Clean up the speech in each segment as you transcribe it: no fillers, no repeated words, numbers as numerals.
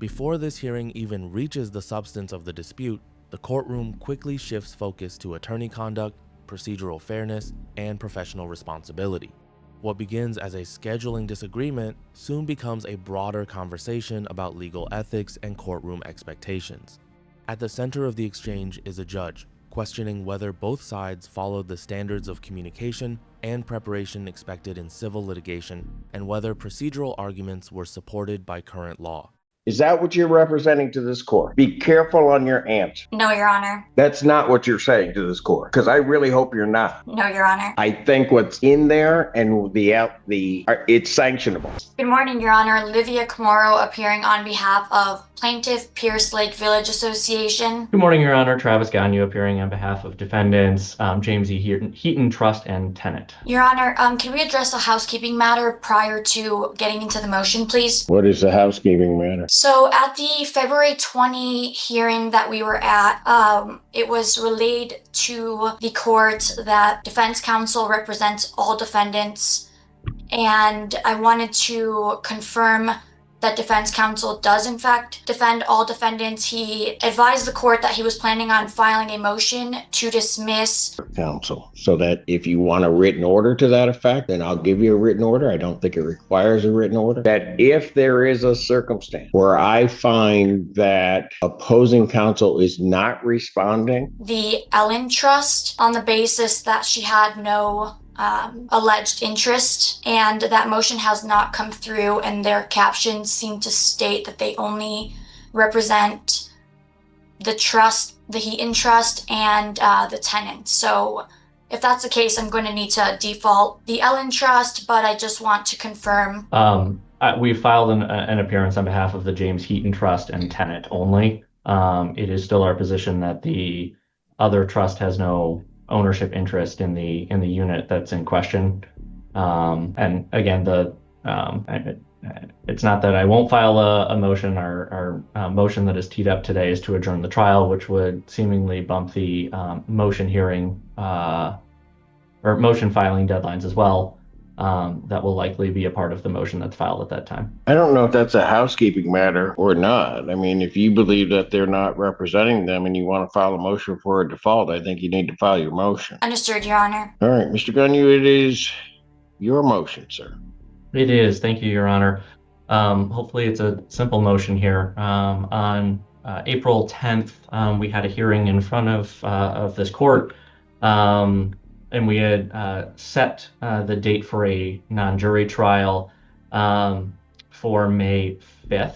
Before this hearing even reaches the substance of the dispute, the courtroom quickly shifts focus to attorney conduct, procedural fairness, and professional responsibility. What begins as a scheduling disagreement soon becomes a broader conversation about legal ethics and courtroom expectations. At the center of the exchange is a judge, questioning whether both sides followed the standards of communication and preparation expected in civil litigation, and whether procedural arguments were supported by current law. Is that what you're representing to this court? Be careful on your answer. No, Your Honor. That's not what you're saying to this court, because I really hope you're not. No, Your Honor. I think what's in there and it's sanctionable. Good morning, Your Honor. Olivia Camaro appearing on behalf of Plaintiff, Pierce Lake Village Association. Good morning, Your Honor. Travis Gonyou appearing on behalf of defendants James E. Heaton Trust and Tenant. Your Honor, can we address a housekeeping matter prior to getting into the motion, please? What is the housekeeping matter? So at the February 20 hearing that we were at, it was relayed to the court that defense counsel represents all defendants, and I wanted to confirm that defense counsel does in fact defend all defendants. He advised the court that he was planning on filing a motion to dismiss Counsel, so that if you want a written order to that effect, then I'll give you a written order. I don't think it requires a written order. That if there is a circumstance where I find that opposing counsel is not responding, the Ellen Trust on the basis that she had no alleged interest, and that motion has not come through, and their captions seem to state that they only represent the trust, the Heaton Trust, and the tenant. So if that's the case, I'm going to need to default the Ellen Trust, but I just want to confirm. We filed an appearance on behalf of the James Heaton Trust and Tenant only. It is still our position that the other trust has no ownership interest in the unit that's in question. And again, it's not that I won't file a motion. Our motion that is teed up today is to adjourn the trial, which would seemingly bump the motion hearing or motion filing deadlines as well. That will likely be a part of the motion that's filed at that time. I don't know if that's a housekeeping matter or not. I mean, if you believe that they're not representing them and you want to file a motion for a default, I think you need to file your motion. Understood, Your Honor. All right, Mr. Gonyou, it is your motion, sir. It is. Thank you, Your Honor. Hopefully it's a simple motion here. On April 10th, we had a hearing in front of this court. And we had set the date for a non-jury trial for May 5th.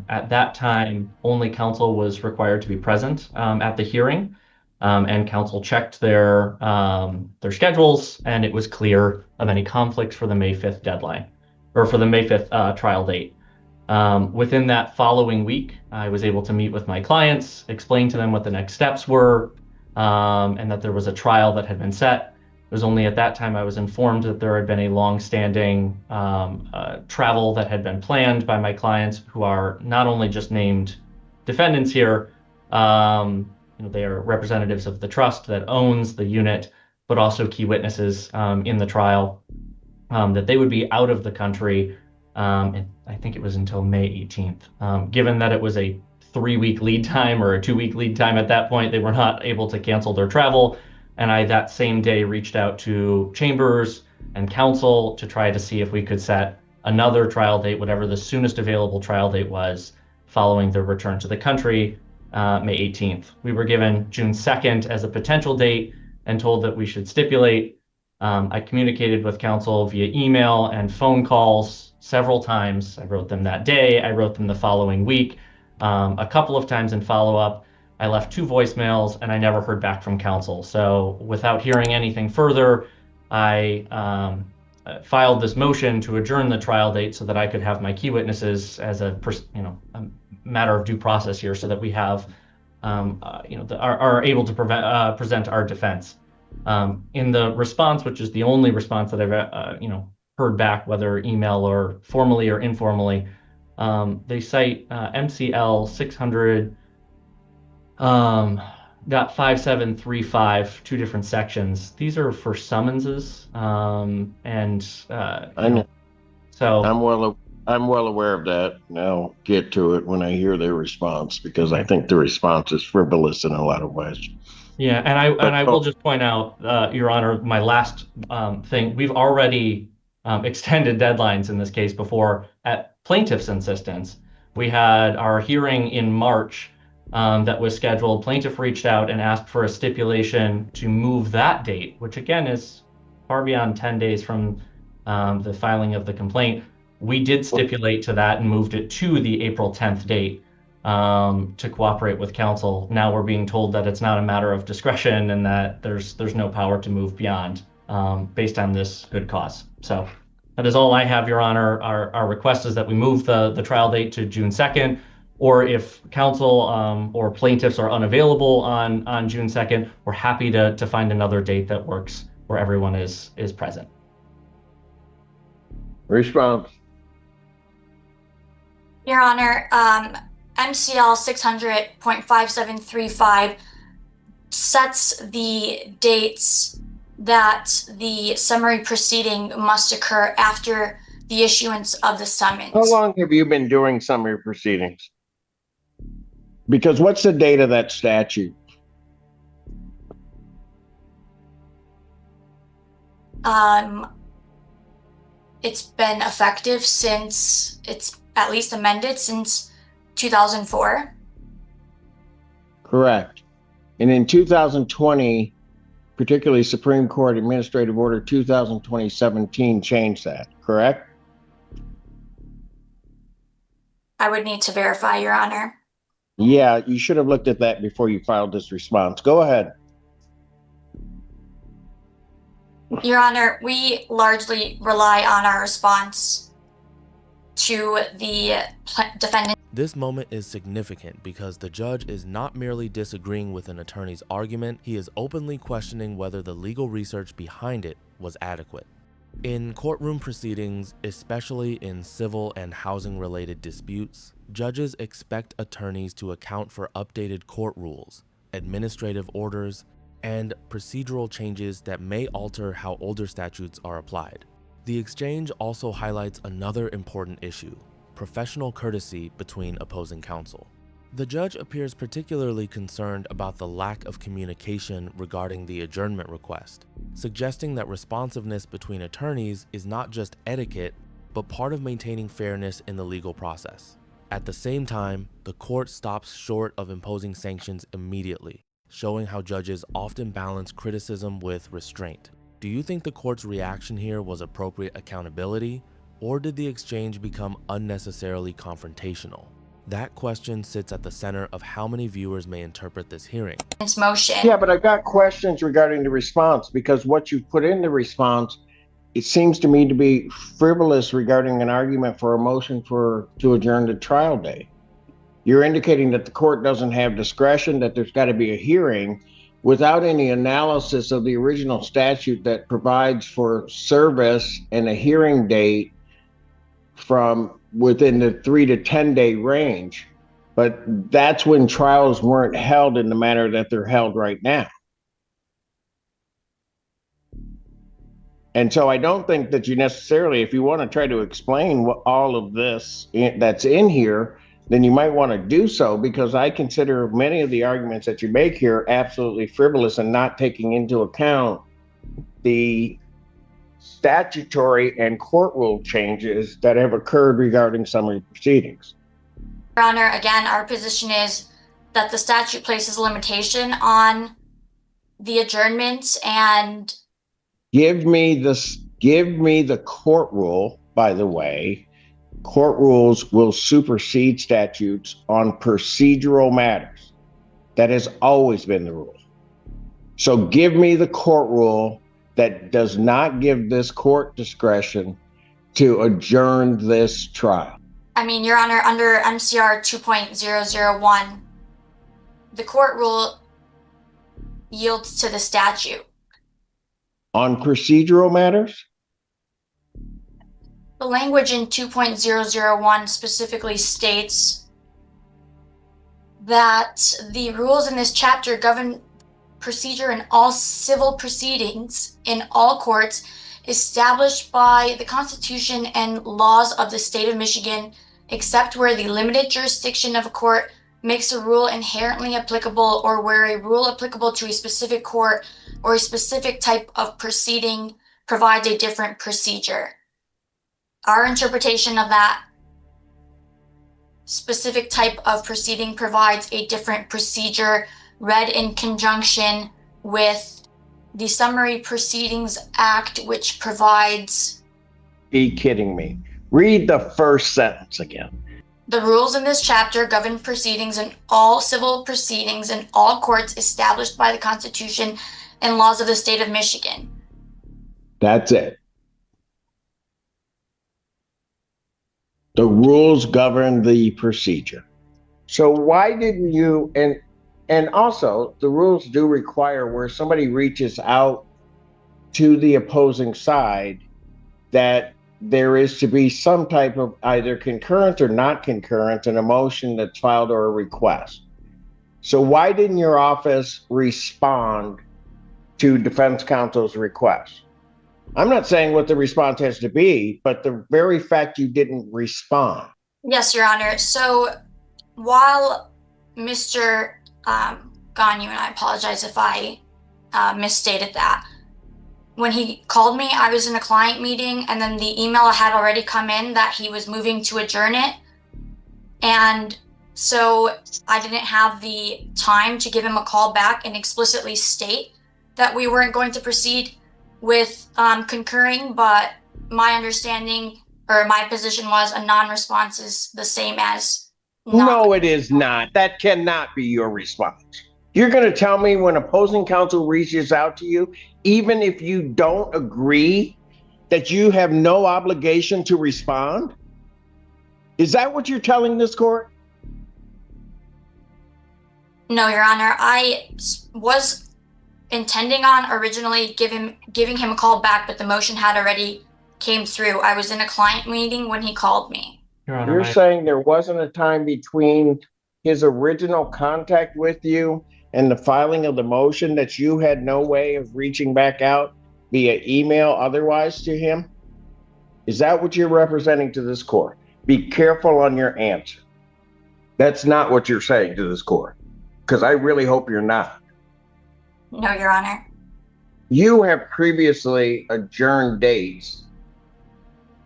At that time, only counsel was required to be present at the hearing, and counsel checked their schedules, and it was clear of any conflicts for the May 5th deadline, or for the May 5th trial date. Within that following week, I was able to meet with my clients, explain to them what the next steps were, and that there was a trial that had been set. It was only at that time I was informed that there had been a long-standing travel that had been planned by my clients, who are not only just named defendants here, they are representatives of the trust that owns the unit, but also key witnesses in the trial, that they would be out of the country, and I think it was until May 18th. Given that it was a 3-week lead time or a 2-week lead time at that point, they were not able to cancel their travel. And I that same day reached out to Chambers and counsel to try to see if we could set another trial date, whatever the soonest available trial date was, following their return to the country, May 18th. We were given June 2nd as a potential date and told that we should stipulate. I communicated with counsel via email and phone calls several times. I wrote them that day. I wrote them the following week. A couple of times in follow-up. I left 2 voicemails and I never heard back from counsel. So without hearing anything further, I filed this motion to adjourn the trial date so that I could have my key witnesses as a matter of due process here, so that we have are able to present our defense. In the response, which is the only response that I've heard back, whether email or formally or informally, they cite MCL 600. Got 5735, 2 different sections. These are for summonses, I know. so I'm well I'm well aware of that. And I'll get to it when I hear their response, because I think the response is frivolous in a lot of ways. Yeah, and I will just point out, Your Honor, my last thing. We've already extended deadlines in this case before at plaintiff's insistence. We had our hearing in March that was scheduled. Plaintiff reached out and asked for a stipulation to move that date, which again is far beyond 10 days from the filing of the complaint. We did stipulate to that and moved it to the April 10th date to cooperate with counsel. Now we're being told that it's not a matter of discretion and that there's no power to move beyond based on this good cause. So that is all I have, Your Honor. Our request is that we move the trial date to June 2nd, or if counsel or plaintiffs are unavailable on June 2nd, we're happy to find another date that works where everyone is present. Response. Your Honor, MCL 600.5735 sets the dates that the summary proceeding must occur after the issuance of the summons. How long have you been doing summary proceedings? Because what's the date of that statute? It's been effective since, it's at least amended since 2004. Correct. And in 2020, particularly Supreme Court Administrative Order 2020-17 changed that, correct? I would need to verify, Your Honor. Yeah, you should have looked at that before you filed this response. Go ahead. Your Honor, we largely rely on our response to the defendant. This moment is significant because the judge is not merely disagreeing with an attorney's argument, he is openly questioning whether the legal research behind it was adequate. In courtroom proceedings, especially in civil and housing-related disputes, judges expect attorneys to account for updated court rules, administrative orders, and procedural changes that may alter how older statutes are applied. The exchange also highlights another important issue: professional courtesy between opposing counsel. The judge appears particularly concerned about the lack of communication regarding the adjournment request, suggesting that responsiveness between attorneys is not just etiquette, but part of maintaining fairness in the legal process. At the same time, the court stops short of imposing sanctions immediately, showing how judges often balance criticism with restraint. Do you think the court's reaction here was appropriate accountability, or did the exchange become unnecessarily confrontational? That question sits at the center of how many viewers may interpret this hearing. Motion. Yeah, but I got questions regarding the response, because what you put in the response, it seems to me to be frivolous regarding an argument for a motion to adjourn the trial date. You're indicating that the court doesn't have discretion, that there's got to be a hearing, without any analysis of the original statute that provides for service and a hearing date from within the 3 to 10 day range. But that's when trials weren't held in the manner that they're held right now. And so I don't think that you necessarily, if you want to try to explain what all of this that's in here, then you might want to do so, because I consider many of the arguments that you make here absolutely frivolous and not taking into account the statutory and court rule changes that have occurred regarding summary proceedings. Your Honor, again, our position is that the statute places a limitation on the adjournments, and give me the court rule. By the way, court rules will supersede statutes on procedural matters. That has always been the rule. So give me the court rule that does not give this court discretion to adjourn this trial. I mean, Your Honor, under MCR 2.001, the court rule yields to the statute. On procedural matters? The language in 2.001 specifically states that the rules in this chapter govern procedure in all civil proceedings in all courts, established by the Constitution and laws of the state of Michigan, except where the limited jurisdiction of a court makes a rule inherently applicable or where a rule applicable to a specific court or a specific type of proceeding provides a different procedure. Our interpretation of that specific type of proceeding provides a different procedure read in conjunction with the Summary Proceedings Act, which provides... Be kidding me. Read the first sentence again. The rules in this chapter govern proceedings in all civil proceedings in all courts established by the Constitution and laws of the state of Michigan. That's it. The rules govern the procedure. So why didn't you, and also the rules do require where somebody reaches out to the opposing side that there is to be some type of either concurrent or not concurrent in a motion that's filed or a request. So why didn't your office respond to defense counsel's request? I'm not saying what the response has to be, but the very fact you didn't respond. Yes, Your Honor. So while Mr. Gonyou, and I apologize if I misstated that, when he called me, I was in a client meeting, and then the email had already come in that he was moving to adjourn it. And so I didn't have the time to give him a call back and explicitly state that we weren't going to proceed with concurring, but my understanding or my position was a non-response is the same as not. No, it is not. That cannot be your response. You're going to tell me when opposing counsel reaches out to you, even if you don't agree, that you have no obligation to respond? Is that what you're telling this court? No, Your Honor. I was intending on originally giving him a call back, but the motion had already came through. I was in a client meeting when he called me. Your Honor, You're saying there wasn't a time between his original contact with you and the filing of the motion that you had no way of reaching back out via email otherwise to him? Is that what you're representing to this court? Be careful on your answer. That's not what you're saying to this court, because I really hope you're not. No, Your Honor. You have previously adjourned dates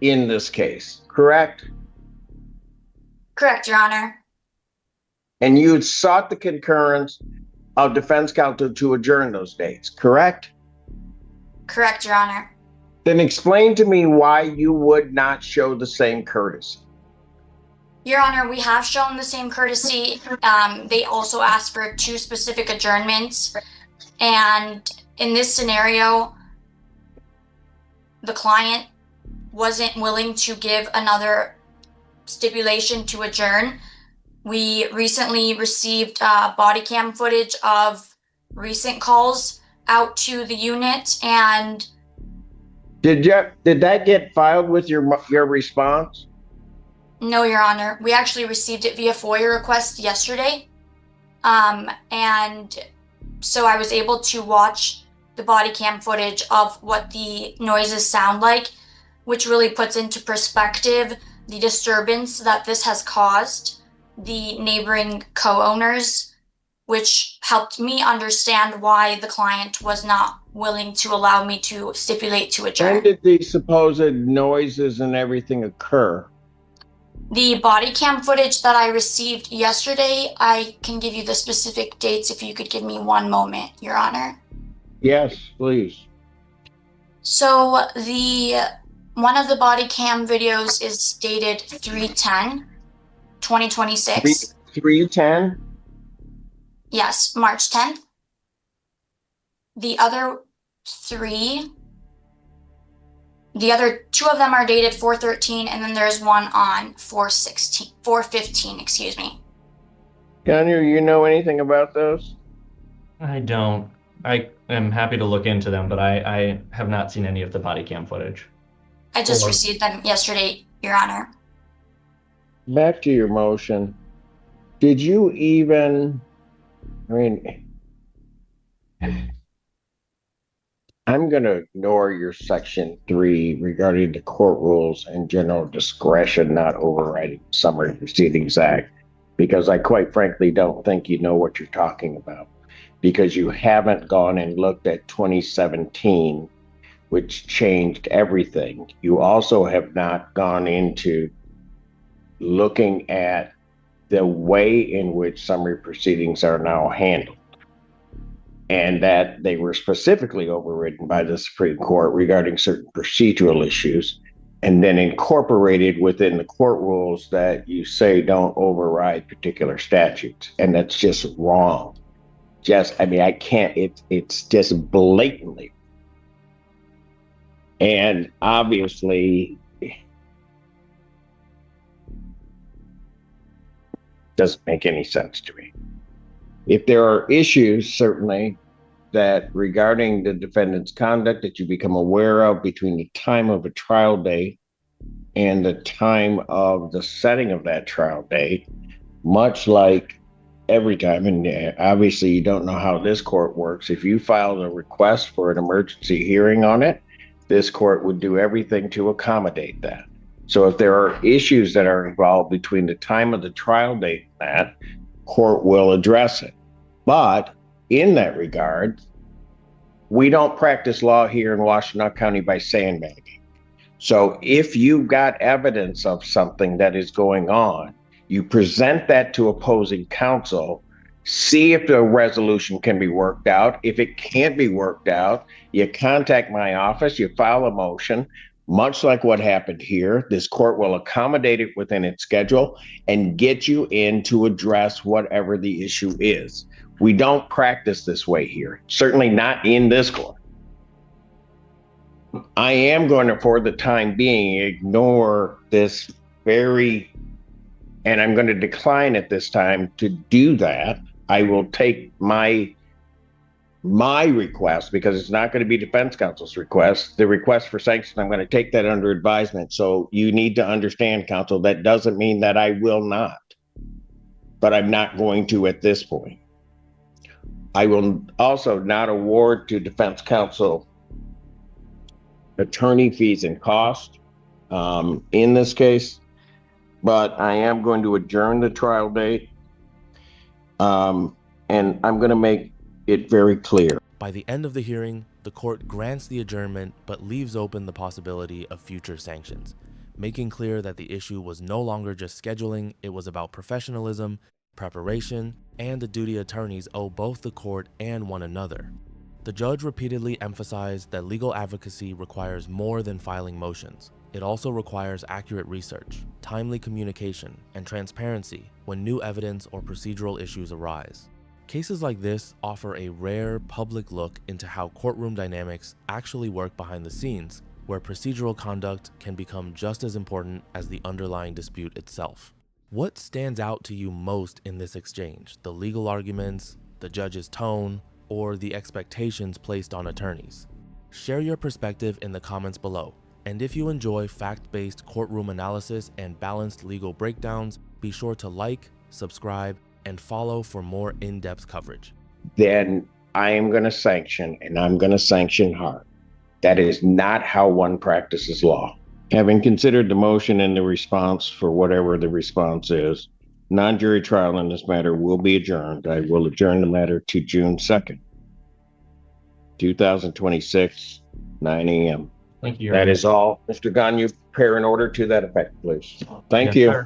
in this case, correct? Correct, Your Honor. And you had sought the concurrence of defense counsel to adjourn those dates, correct? Correct, Your Honor. Then explain to me why you would not show the same courtesy. Your Honor, we have shown the same courtesy. They also asked for 2 specific adjournments. And in this scenario, the client wasn't willing to give another stipulation to adjourn. We recently received body cam footage of recent calls out to the unit, and did that get filed with your response? No, Your Honor. We actually received it via FOIA request yesterday. And so I was able to watch the body cam footage of what the noises sound like, which really puts into perspective the disturbance that this has caused the neighboring co-owners, which helped me understand why the client was not willing to allow me to stipulate to adjourn. When did these supposed noises and everything occur? The body cam footage that I received yesterday, I can give you the specific dates if you could give me one moment, Your Honor. Yes, please. So one of the body cam videos is dated 3/10/2026. 3/10? Yes, March 10th. The other 2 of them are dated 4/13, and then there's one on 4/15, excuse me. Gonyou, you know anything about those? I don't. I am happy to look into them, but I have not seen any of the body cam footage. I just received them yesterday, Your Honor. Back to your motion. Did you even, I'm going to ignore your section 3 regarding the court rules and general discretion not overriding the Summary Proceedings Act, because I quite frankly don't think you know what you're talking about, because you haven't gone and looked at 2017, which changed everything. You also have not gone into looking at the way in which summary proceedings are now handled, and that they were specifically overridden by the Supreme Court regarding certain procedural issues, and then incorporated within the court rules that you say don't override particular statutes. And that's just wrong. I can't, it's just blatantly. And obviously, doesn't make any sense to me. If there are issues, certainly, that regarding the defendant's conduct that you become aware of between the time of a trial date and the time of the setting of that trial date, much like every time, and obviously you don't know how this court works, if you filed a request for an emergency hearing on it, this court would do everything to accommodate that. So if there are issues that are involved between the time of the trial date and that, court will address it. But in that regard, we don't practice law here in Washtenaw County by sandbagging. So if you've got evidence of something that is going on, you present that to opposing counsel, see if the resolution can be worked out. If it can't be worked out, you contact my office, you file a motion. Much like what happened here, this court will accommodate it within its schedule and get you in to address whatever the issue is. We don't practice this way here, certainly not in this court. I am going to, for the time being, ignore this and I'm going to decline at this time to do that. I will take my request, because it's not going to be defense counsel's request. The request for sanction, I'm going to take that under advisement. So you need to understand, counsel, that doesn't mean that I will not, but I'm not going to at this point. I will also not award to defense counsel attorney fees and cost in this case, but I am going to adjourn the trial date. And I'm going to make it very clear. By the end of the hearing, the court grants the adjournment but leaves open the possibility of future sanctions, making clear that the issue was no longer just scheduling, it was about professionalism, preparation, and the duty attorneys owe both the court and one another. The judge repeatedly emphasized that legal advocacy requires more than filing motions. It also requires accurate research, timely communication, and transparency when new evidence or procedural issues arise. Cases like this offer a rare public look into how courtroom dynamics actually work behind the scenes, where procedural conduct can become just as important as the underlying dispute itself. What stands out to you most in this exchange? The legal arguments, the judge's tone, or the expectations placed on attorneys? Share your perspective in the comments below. And if you enjoy fact-based courtroom analysis and balanced legal breakdowns, be sure to like, subscribe, and follow for more in-depth coverage. Then I am going to sanction, and I'm going to sanction hard. That is not how one practices law. Having considered the motion and the response for whatever the response is, non-jury trial in this matter will be adjourned. I will adjourn the matter to June 2nd, 2026, 9 a.m. Thank you. That is all. Mr. Gonyou, prepare an order to that effect, please. Thank Yes, you. sir.